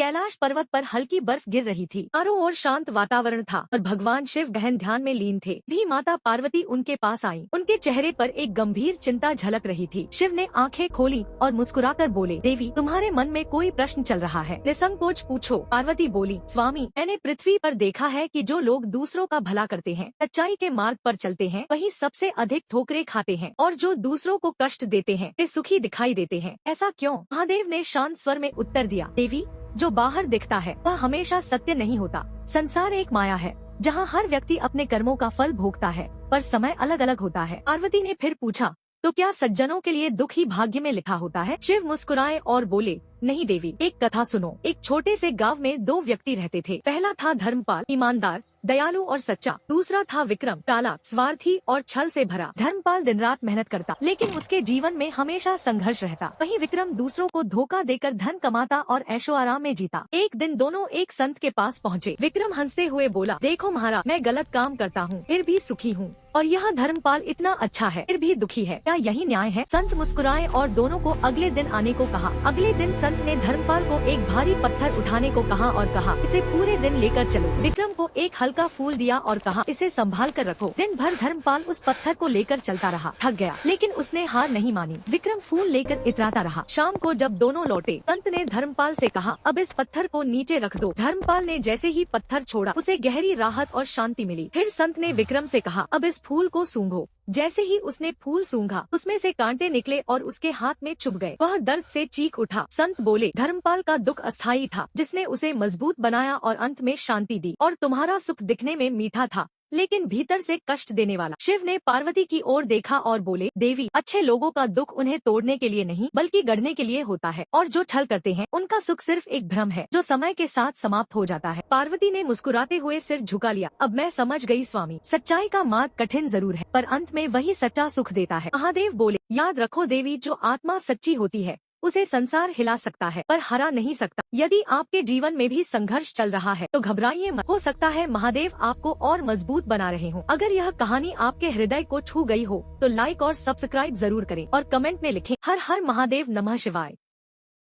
कैलाश पर्वत पर हल्की बर्फ गिर रही थी। चारों ओर शांत वातावरण था और भगवान शिव गहन ध्यान में लीन थे। भी माता पार्वती उनके पास आई। उनके चेहरे पर एक गंभीर चिंता झलक रही थी। शिव ने आंखें खोली और मुस्कुराकर बोले, देवी तुम्हारे मन में कोई प्रश्न चल रहा है, निसंकोच पूछो। पार्वती बोली, स्वामी मैंने पृथ्वी पर देखा है कि जो लोग दूसरों का भला करते हैं, सच्चाई के मार्ग पर चलते हैं, वही सबसे अधिक ठोकरें खाते हैं, और जो दूसरों को कष्ट देते हैं वे सुखी दिखाई देते हैं। ऐसा क्यों? महादेव ने शांत स्वर में उत्तर दिया, देवी जो बाहर दिखता है वह हमेशा सत्य नहीं होता। संसार एक माया है जहाँ हर व्यक्ति अपने कर्मों का फल भोगता है, पर समय अलग अलग होता है। पार्वती ने फिर पूछा, तो क्या सज्जनों के लिए दुख ही भाग्य में लिखा होता है? शिव मुस्कुराए और बोले, नहीं देवी, एक कथा सुनो। एक छोटे से गांव में दो व्यक्ति रहते थे। पहला था धर्मपाल, ईमानदार, दयालु और सच्चा। दूसरा था विक्रम, चालाक, स्वार्थी और छल से भरा। धर्मपाल दिन रात मेहनत करता, लेकिन उसके जीवन में हमेशा संघर्ष रहता। वहीं विक्रम दूसरों को धोखा देकर धन कमाता और ऐशो आराम में जीता। एक दिन दोनों एक संत के पास पहुँचे। विक्रम हंसते हुए बोला, देखो महाराज, मैं गलत काम करता हूँ फिर भी सुखी हूँ, और यह धर्मपाल इतना अच्छा है फिर भी दुखी है, क्या यही न्याय है? संत मुस्कुराए और दोनों को अगले दिन आने को कहा। अगले दिन संत ने धर्मपाल को एक भारी पत्थर उठाने को कहा और कहा, इसे पूरे दिन लेकर चलो। विक्रम को एक हल्का फूल दिया और कहा, इसे संभाल कर रखो। दिन भर धर्मपाल उस पत्थर को लेकर चलता रहा, थक गया, लेकिन उसने हार नहीं मानी। विक्रम फूल लेकर इतराता रहा। शाम को जब दोनों लौटे, संत ने धर्मपाल से कहा, अब इस पत्थर को नीचे रख दो। धर्मपाल ने जैसे ही पत्थर छोड़ा, उसे गहरी राहत और शांति मिली। फिर संत ने विक्रम से कहा, अब इस फूल को सूंघो। जैसे ही उसने फूल सूंघा, उसमें से कांटे निकले और उसके हाथ में चुभ गए। वह दर्द से चीख उठा। संत बोले, धर्मपाल का दुख अस्थायी था, जिसने उसे मजबूत बनाया और अंत में शांति दी, और तुम्हारा सुख दिखने में मीठा था, लेकिन भीतर से कष्ट देने वाला। शिव ने पार्वती की ओर देखा और बोले, देवी अच्छे लोगों का दुख उन्हें तोड़ने के लिए नहीं बल्कि गढ़ने के लिए होता है, और जो छल करते हैं उनका सुख सिर्फ एक भ्रम है जो समय के साथ समाप्त हो जाता है। पार्वती ने मुस्कुराते हुए सिर झुका लिया। अब मैं समझ गई स्वामी, सच्चाई का मार्ग कठिन जरूर है, पर अंत में वही सच्चा सुख देता है। महादेव बोले, याद रखो देवी, जो आत्मा सच्ची होती है उसे संसार हिला सकता है पर हरा नहीं सकता। यदि आपके जीवन में भी संघर्ष चल रहा है तो घबराइए मत, हो सकता है महादेव आपको और मजबूत बना रहे हो। अगर यह कहानी आपके हृदय को छू गई हो तो लाइक और सब्सक्राइब जरूर करें और कमेंट में लिखें, हर हर महादेव नमः शिवाय।